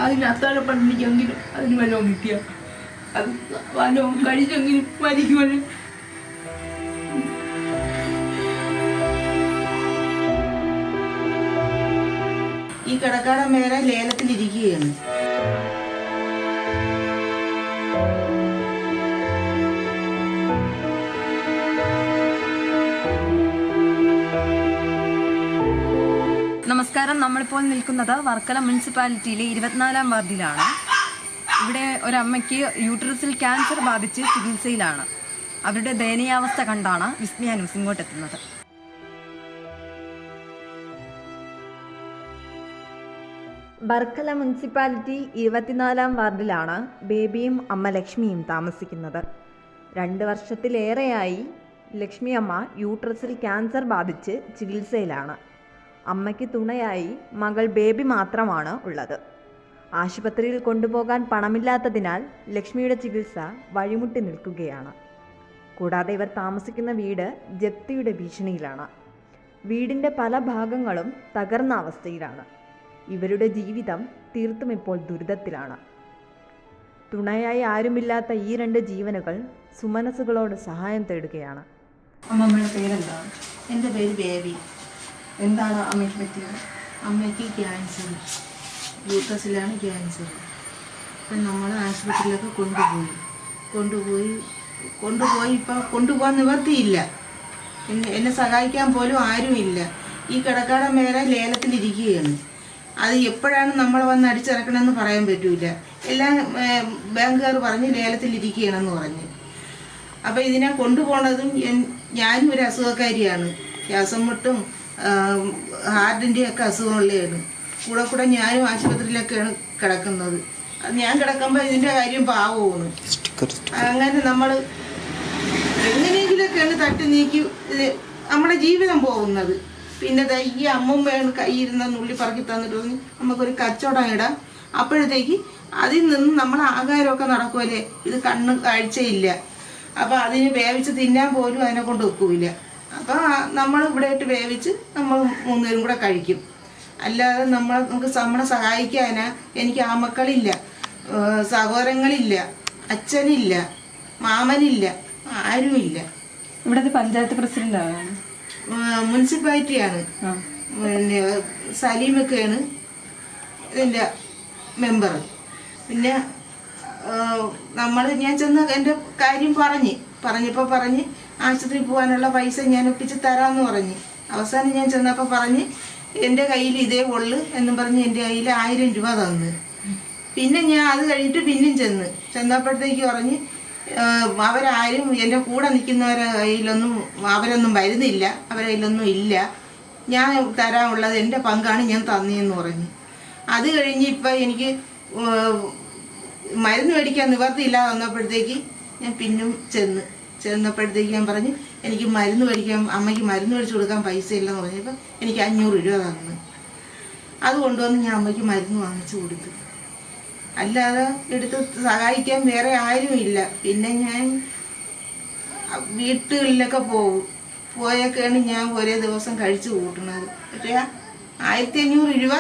അതിന് അത്താഴപ്പണിക്കെങ്കിലും അതിന് വല്ലതും കിട്ടിയ അത് വല്ലതും കഴിച്ചെങ്കിലും മരിക്കുമല്ലോ. ഈ കിടക്കാടൻ മേലെ ലേലത്തിലിരിക്കുകയാണ്. നമസ്കാരം. നമ്മളിപ്പോൾ നിൽക്കുന്നത് വർക്കല മുനിസിപ്പാലിറ്റിയിലെ 24-ാം വാർഡിലാണ്. ഇവിടെ ഒരമ്മയ്ക്ക് യൂട്രസിൽ ക്യാൻസർ ബാധിച്ച് ചികിത്സയിലാണ്. അവരുടെ ദയനീയാവസ്ഥ കണ്ടാണ് വിസ്മയ ന്യൂസ് ഇങ്ങോട്ടെത്തുന്നത്. വർക്കല മുനിസിപ്പാലിറ്റി 24-ാം വാർഡിലാണ് ബേബിയും അമ്മ ലക്ഷ്മിയും താമസിക്കുന്നത്. 2 വർഷത്തിലേറെയായി ലക്ഷ്മി അമ്മ യൂട്രസിൽ ക്യാൻസർ ബാധിച്ച് ചികിത്സയിലാണ്. അമ്മയ്ക്ക് തുണയായി മകൾ ബേബി മാത്രമാണ് ഉള്ളത്. ആശുപത്രിയിൽ കൊണ്ടുപോകാൻ പണമില്ലാത്തതിനാൽ ലക്ഷ്മിയുടെ ചികിത്സ വഴിമുട്ടി നിൽക്കുകയാണ്. കൂടാതെ ഇവർ താമസിക്കുന്ന വീട് ജപ്തിയുടെ ഭീഷണിയിലാണ്. വീടിൻ്റെ പല ഭാഗങ്ങളും തകർന്ന അവസ്ഥയിലാണ്. ഇവരുടെ ജീവിതം തീർത്തും ഇപ്പോൾ ദുരിതത്തിലാണ്. തുണയായി ആരുമില്ലാത്ത ഈ 2 ജീവനുകൾ സുമനസ്സുകളോട് സഹായം തേടുകയാണ്. അമ്മമ്മയുടെ പേരെന്താണ്? എൻ്റെ പേര് ബേബി. എന്താണ് അമ്മയ്ക്ക് പറ്റിയത്? അമ്മയ്ക്ക് ക്യാൻസർ, യൂട്രസിലാണ് ക്യാൻസർ. അപ്പം നമ്മൾ ആശുപത്രിയിലൊക്കെ കൊണ്ടുപോയി ഇപ്പം കൊണ്ടുപോകാൻ നിവർത്തിയില്ല. എന്നെ സഹായിക്കാൻ പോലും ആരുമില്ല. ഈ കിടക്കാടൻ മേലെ ലേലത്തിലിരിക്കുകയാണ്. അത് എപ്പോഴാണ് നമ്മൾ വന്ന് അടിച്ചിറക്കണമെന്ന് പറയാൻ പറ്റൂല. എല്ലാം ബാങ്കുകാർ പറഞ്ഞ് ലേലത്തിലിരിക്കുകയാണെന്ന് പറഞ്ഞ്. അപ്പം ഇതിനെ കൊണ്ടുപോകുന്നതും ഞാനും ഒരു അസുഖക്കാരിയാണ്. ശ്വാസം മുട്ടും ഹാർട്ടിൻ്റെയൊക്കെ അസുഖമുള്ളതാണ്. കൂടെ ഞാനും ആശുപത്രിയിലൊക്കെയാണ് കിടക്കുന്നത്. ഞാൻ കിടക്കുമ്പോൾ ഇതിൻ്റെ കാര്യം പാവമാണ്. അങ്ങനെ നമ്മൾ എങ്ങനെയെങ്കിലുമൊക്കെയാണ് തട്ടി നീക്കി നമ്മുടെ ജീവിതം പോകുന്നത്. പിന്നെ ഈ അമ്മമ്മയാണ് കയ്യിരുന്ന നുള്ളി പറക്കി തന്നിട്ട് പറഞ്ഞ് നമുക്കൊരു കച്ചവടം ഇടാം. അപ്പോഴത്തേക്ക് അതിൽ നിന്ന് നമ്മൾ ആഹാരമൊക്കെ നടക്കുമല്ലേ. ഇത് കണ്ണ് കാഴ്ചയില്ല. അപ്പം അതിന് വേവിച്ച് തിന്നാൻ പോലും അതിനെ കൊണ്ട് ഒക്കില്ല. അപ്പം നമ്മൾ ഇവിടെ ഇട്ട് വേവിച്ച് നമ്മൾ 3 പേരും കൂടെ കഴിക്കും. അല്ലാതെ നമ്മളെ സഹായിക്കാനാ എനിക്ക് ആമക്കളില്ല, സഹോദരങ്ങളില്ല, അച്ഛനില്ല, മാമനില്ല, ആരുമില്ല. ഇവിടുത്തെ പഞ്ചായത്ത് പ്രസിഡന്റ് ആണ്, മുനിസിപ്പാലിറ്റിയാണ്. പിന്നെ സലീമൊക്കെയാണ് ഇതിൻ്റെ മെമ്പർ. പിന്നെ ഞാൻ ചെന്ന് എൻ്റെ കാര്യം പറഞ്ഞപ്പോൾ ആശുപത്രിയിൽ പോകാനുള്ള പൈസ ഞാൻ ഒപ്പിച്ച് തരാമെന്ന് പറഞ്ഞ്. അവസാനം ഞാൻ ചെന്നപ്പോൾ പറഞ്ഞ് എൻ്റെ കയ്യിൽ ഇതേ ഉള്ളു എന്നും പറഞ്ഞ് എൻ്റെ കയ്യിൽ 1000 രൂപ തന്ന്. പിന്നെ ഞാൻ അത് കഴിഞ്ഞിട്ട് പിന്നെയും ചെന്നപ്പോഴത്തേക്ക് പറഞ്ഞ് അവരാരും എൻ്റെ കൂടെ നിൽക്കുന്നവരെ കയ്യിലൊന്നും അവരൊന്നും വരുന്നില്ല, അവരുടെ കയ്യിലൊന്നും ഇല്ല, ഞാൻ തരാനുള്ളത് എൻ്റെ പങ്കാണ് ഞാൻ തന്നതെന്ന് പറഞ്ഞ്. അത് കഴിഞ്ഞ് ഇപ്പം എനിക്ക് മരുന്ന് മേടിക്കാൻ നിവർത്തിയില്ലാതെ വന്നപ്പോഴത്തേക്ക് ഞാൻ പിന്നും ചെന്നപ്പോഴത്തേക്ക് ഞാൻ പറഞ്ഞ് എനിക്ക് മരുന്ന് മേടിക്കാൻ, അമ്മയ്ക്ക് മരുന്ന് മേടിച്ച് കൊടുക്കാൻ പൈസ ഇല്ലെന്ന് പറഞ്ഞപ്പോൾ എനിക്ക് 500 രൂപ തന്നു. അത് കൊണ്ടുവന്ന് ഞാൻ അമ്മയ്ക്ക് മരുന്ന് വാങ്ങിച്ചു കൊടുത്തു. അല്ലാതെ എടുത്ത് സഹായിക്കാൻ വേറെ ആരുമില്ല. പിന്നെ ഞാൻ വീട്ടുകളിലൊക്കെ പോയൊക്കെയാണ് ഞാൻ ഒരേ ദിവസം കഴിച്ചു കൂട്ടുന്നത്. പക്ഷേ 1500 രൂപ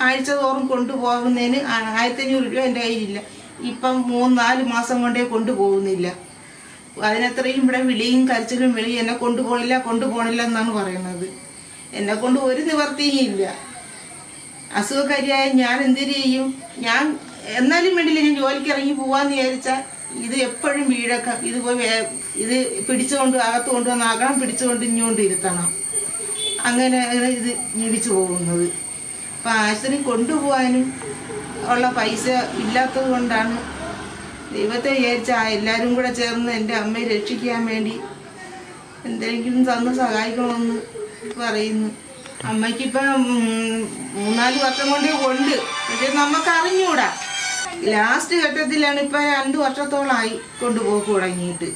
ആഴ്ച തോറും കൊണ്ടുപോകുന്നതിന് 1500 രൂപ എൻ്റെ കയ്യിലില്ല. ഇപ്പം 3-4 മാസം കൊണ്ടേ കൊണ്ടുപോകുന്നില്ല. അതിനത്രയും ഇവിടെ വിളിയും കരച്ചിലും എന്നെ കൊണ്ടുപോകണില്ല എന്നാണ് പറയുന്നത്. എന്നെ കൊണ്ട് ഒരു നിവർത്തിയും ഇല്ല. അസുഖക്കാരിയായ ഞാൻ എന്തിനു ചെയ്യും? ഞാൻ എന്നാലും വേണ്ടില്ല, ഞാൻ ജോലിക്ക് ഇറങ്ങി പോവാന്ന് വിചാരിച്ചാൽ ഇത് എപ്പോഴും വീടൊക്കെ ഇത് പിടിച്ചുകൊണ്ട് അകത്ത് കൊണ്ടുവന്ന് അകം പിടിച്ചുകൊണ്ട് ഇങ്ങോട്ട് ഇരുത്തണം. അങ്ങനെ ഇത് ജീവിച്ചു പോകുന്നത്. അപ്പം ആശുപത്രി കൊണ്ടുപോകാനും ഉള്ള പൈസ ഇല്ലാത്തത് കൊണ്ടാണ് ദൈവത്തെ വിചാരിച്ച എല്ലാവരും കൂടെ ചേർന്ന് എൻ്റെ അമ്മയെ രക്ഷിക്കാൻ വേണ്ടി എന്തെങ്കിലും തന്ന് സഹായിക്കണമെന്ന് പറയുന്നു. അമ്മയ്ക്കിപ്പം 3-4 വർഷം കൊണ്ടേ ഉണ്ട്. പക്ഷെ നമുക്ക് അറിഞ്ഞൂടാ. ലാസ്റ്റ് ഘട്ടത്തിലാണ് ഇപ്പം 2 വർഷത്തോളമായി കൊണ്ടുപോക്ക് തുടങ്ങിയിട്ട്.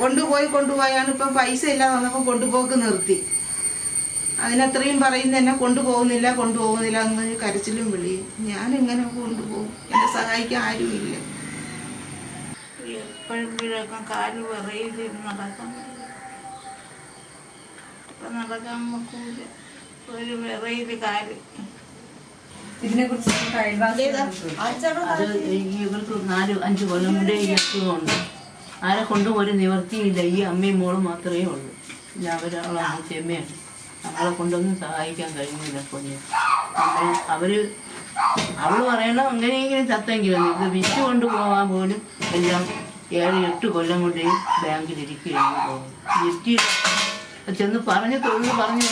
കൊണ്ടുപോയാണ് ഇപ്പം പൈസ ഇല്ലാതെ വന്നപ്പോൾ കൊണ്ടുപോക്ക് നിർത്തി. അതിനത്രയും പറയുന്ന എന്നെ കൊണ്ടുപോകുന്നില്ല എന്ന് കരച്ചിലും വിളിയും. ഞാനെങ്ങനെ കൊണ്ടുപോകും? എന്നെ സഹായിക്കാൻ ആരുമില്ല. എപ്പോഴും വീഴൊക്കെ കാല് വിറയിൽ നടക്കാൻ നടക്കാൻ നോക്കൂല. ഒരു വിറയിൽ കാല് ഇതിനെക്കുറിച്ച് നമുക്ക് അത് ഇവർക്ക് 4-5 കൊല്ലം കൊണ്ടേ ഈ അസുഖമുണ്ട്. ആരെ കൊണ്ടും ഒരു നിവർത്തിയില്ല. ഈ അമ്മയും മോളും മാത്രമേ ഉള്ളൂ. പിന്നെ അവരാളെ ചെമ്മയാണ്. നമ്മളെ കൊണ്ടൊന്നും സഹായിക്കാൻ കഴിയുന്നില്ല. കൊഞ്ഞ് അവള് പറയണം അങ്ങനെയെങ്കിലും ചത്തെങ്കിലും ഇത് വിറ്റ് കൊണ്ടുപോകാൻ പോലും എല്ലാം 7-8 കൊല്ലം കൊണ്ടേ ബാങ്കിലിരിക്കുകയാണ് പോകുന്നത്. ഇരുത്തിയിട്ട് ചെന്ന് പറഞ്ഞ് തൊഴിൽ പറഞ്ഞ്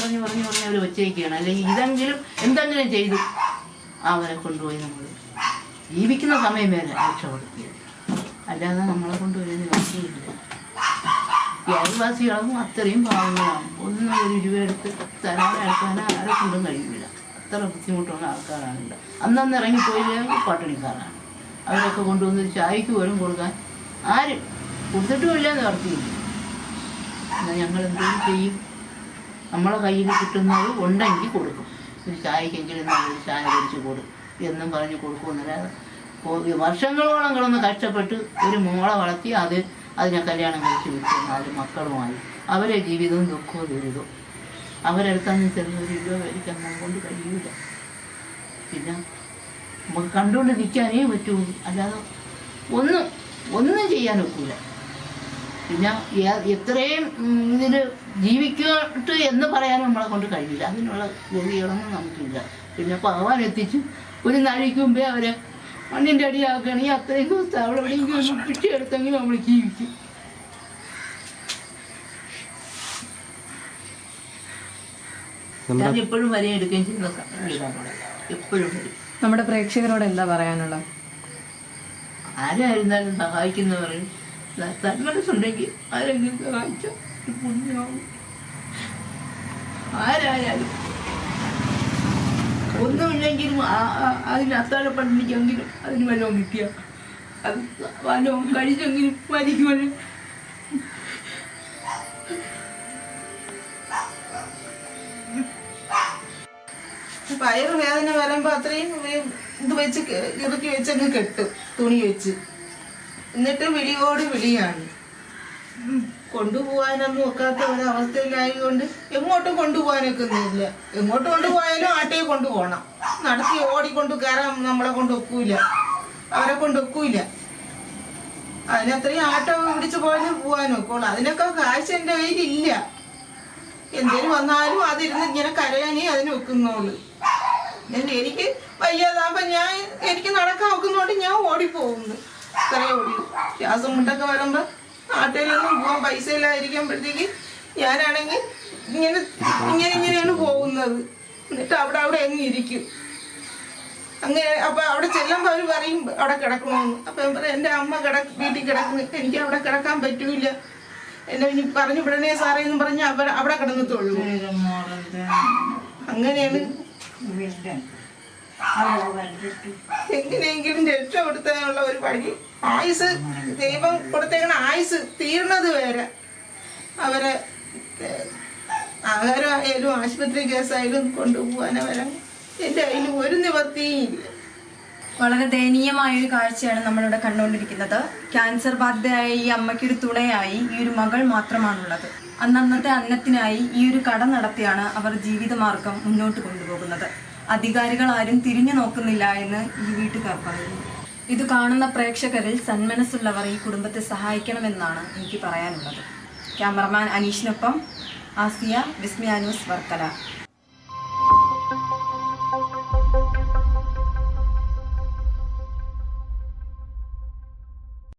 അവർ വെച്ചേക്കുകയാണ്. അല്ലെങ്കിൽ ഇതെങ്കിലും എന്തെങ്കിലും ചെയ്തു അവരെ കൊണ്ടുപോയി നമ്മൾ ജീവിക്കുന്ന സമയം വരെ രക്ഷപ്പെടുത്തുക. അല്ലാതെ നമ്മളെ കൊണ്ടുപോയി നിവർത്തിയില്ല. ഈ അയൽവാസികളും അത്രയും പാവങ്ങളാണ്. 1 രൂപ എടുത്ത് തരാൻ ആരെ കൊണ്ടും കഴിയില്ല. അത്ര ബുദ്ധിമുട്ടുള്ള ആൾക്കാരാണില്ല. അന്നന്ന് ഇറങ്ങിപ്പോയില്ലെങ്കിൽ പട്ടിണിക്കാരാണ്. അവരൊക്കെ കൊണ്ടുവന്ന് ചായക്ക് പോലും കൊടുക്കാൻ ആരും കൊടുത്തിട്ടുമില്ല നിവർത്തിയില്ല. എന്നാൽ ഞങ്ങൾ എന്തെങ്കിലും ചെയ്യും? നമ്മളെ കയ്യിൽ കിട്ടുന്നത് ഉണ്ടെങ്കിൽ കൊടുക്കും. ഒരു ചായക്കെങ്കിലും നല്ലൊരു ചായ കുടിച്ച് കൊടുക്കും എന്നും പറഞ്ഞ് കൊടുക്കുമെന്നല്ലാതെ വർഷങ്ങളോളം കിടന്ന് കഷ്ടപ്പെട്ട് ഒരു മോളെ വളർത്തി അതിനെ കല്യാണം കഴിച്ച് വിട്ടു 4 മക്കളുമായി അവരെ ജീവിതവും ദുഃഖവും ദുരിതവും അവരെടുത്തന്ന് ചെറിയൊരു രൂപ കഴിക്കാൻ നമ്മളെ കൊണ്ട് കഴിയില്ല. പിന്നെ നമുക്ക് കണ്ടുകൊണ്ട് നിൽക്കാനേ പറ്റുള്ളൂ. അല്ലാതെ ഒന്നും ചെയ്യാൻ ഒക്കില്ല. പിന്നെ എത്രയും ഇതിൽ ജീവിക്കട്ട് എന്ന് പറയാനും നമ്മളെ കൊണ്ട് കഴിയില്ല. അതിനുള്ള ഗതികളൊന്നും നമുക്കില്ല. പിന്നെ ഭഗവാൻ എത്തിച്ച് ഒരു നാഴിക്ക് മുമ്പേ അവരെ മണ്ണിൻ്റെ അടിയാക്കുകയാണെങ്കിൽ അത്രയും ദിവസം അവിടെ എവിടെയെങ്കിലും പിടിച്ചെടുത്തെങ്കിലും നമ്മൾ ജീവിക്കും. ഞാൻ എപ്പോഴും വരെ എടുക്കുകയും ചെയ്യുന്ന എപ്പോഴും വരും. നമ്മുടെ പ്രേക്ഷകരോട് എന്താ പറയാനുള്ളത്? ആരായിരുന്നാലും സഹായിക്കുന്നവരും തന്മനസ്സുണ്ടെങ്കിൽ ആരെങ്കിലും സഹായിച്ചാൽ പുണ്യമാവും. ആരായാലും ഒന്നുമില്ലെങ്കിലും അതിന് അത്താഴപ്പട്ടിണിക്കെങ്കിലും അതിന് വല്ലതും കിട്ടിയ അത് വല്ലതും കഴിച്ചെങ്കിലും മരിക്കുമല്ലോ. വയറുവേദന വരുമ്പോ അത്രയും ഇത് വെച്ച് ഇറുക്കി വെച്ചങ്ങ് കെട്ടും തുണി വെച്ച്. എന്നിട്ട് വിളിയാണ്. കൊണ്ടുപോകാനൊന്നും ഒക്കാത്ത ഒരവസ്ഥയിലായതുകൊണ്ട് എങ്ങോട്ടും കൊണ്ടുപോകാനൊക്കുന്നില്ല. എങ്ങോട്ട് കൊണ്ടുപോയാലും ആട്ടയെ കൊണ്ടുപോകണം. നടത്തി ഓടിക്കൊണ്ട് കയറാൻ നമ്മളെ കൊണ്ട് ഒക്കൂല, അവരെ കൊണ്ട് ഒക്കൂല. അതിനത്രയും ആട്ടോ പിടിച്ച് പോകാനൊക്കുള്ളൂ. അതിനൊക്കെ കാശ് എൻ്റെ കയ്യിലില്ല. എന്തേലും വന്നാലും അതിരുന്ന് ഇങ്ങനെ കരയാനേ അതിന് വെക്കുന്നുള്ളൂ. എനിക്ക് വയ്യാതാകുമ്പോ എനിക്ക് നടക്കാൻ വെക്കുന്നോണ്ട് ഞാൻ ഓടിപ്പോകുന്നു. ഇത്രയേ ഉള്ളൂ. ശ്വാസം മുട്ടൊക്കെ വരുമ്പോ നാട്ടിലൊന്നും പോകാൻ പൈസ ഇല്ലാതിരിക്കുമ്പോഴത്തേക്ക് ഞാനാണെങ്കിൽ ഇങ്ങനെയാണ് പോകുന്നത്. എന്നിട്ട് അവിടെ എങ്ങ് ഇരിക്കും. അങ്ങനെ അപ്പൊ അവിടെ ചെല്ലുമ്പോ അവര് പറയും അവിടെ കിടക്കണമെന്ന്. അപ്പൊ ഞാൻ പറയാം എൻ്റെ അമ്മ വീട്ടിൽ കിടക്കുന്നു, എനിക്ക് അവിടെ കിടക്കാൻ പറ്റൂല, എന്നെ ഇനി പറഞ്ഞു വിടണേ സാറേ എന്ന് പറഞ്ഞ് അവിടെ കിടന്നത്തുള്ളൂ. അങ്ങനെയാണ്. എങ്ങനെയെങ്കിലും രക്ഷപ്പെടുത്താനുള്ള ഒരു വഴി, ആയുസ് ദൈവം കൊടുത്തേക്കണ ആയുസ് തീർന്നത് വരെ അവരെ ആഹാരമായാലും ആശുപത്രി കേസായാലും കൊണ്ടുപോകാനവരെ എൻ്റെ കയ്യിൽ ഒരു നിവർത്തിയും ഇല്ല. വളരെ ദയനീയമായൊരു കാഴ്ചയാണ് നമ്മളിവിടെ കണ്ടുകൊണ്ടിരിക്കുന്നത്. ക്യാൻസർ ബാധിതയായ ഈ അമ്മയ്ക്കൊരു തുണയായി ഈ ഒരു മകൾ മാത്രമാണുള്ളത്. അന്നത്തെ അന്നത്തിനായി ഈ ഒരു കട നടത്തിയാണ് അവർ ജീവിതമാർഗം മുന്നോട്ട് കൊണ്ടുപോകുന്നത്. അധികാരികൾ ആരും തിരിഞ്ഞു നോക്കുന്നില്ല എന്ന് ഈ വീട്ടുകാർ പറയുന്നു. ഇത് കാണുന്ന പ്രേക്ഷകരിൽ സന്മനസ്സുള്ളവർ ഈ കുടുംബത്തെ സഹായിക്കണമെന്നാണ് എനിക്ക് പറയാനുള്ളത്. ക്യാമറമാൻ അനീഷിനൊപ്പം ആസിയ, വിസ്മയ ന്യൂസ്, വർക്കല.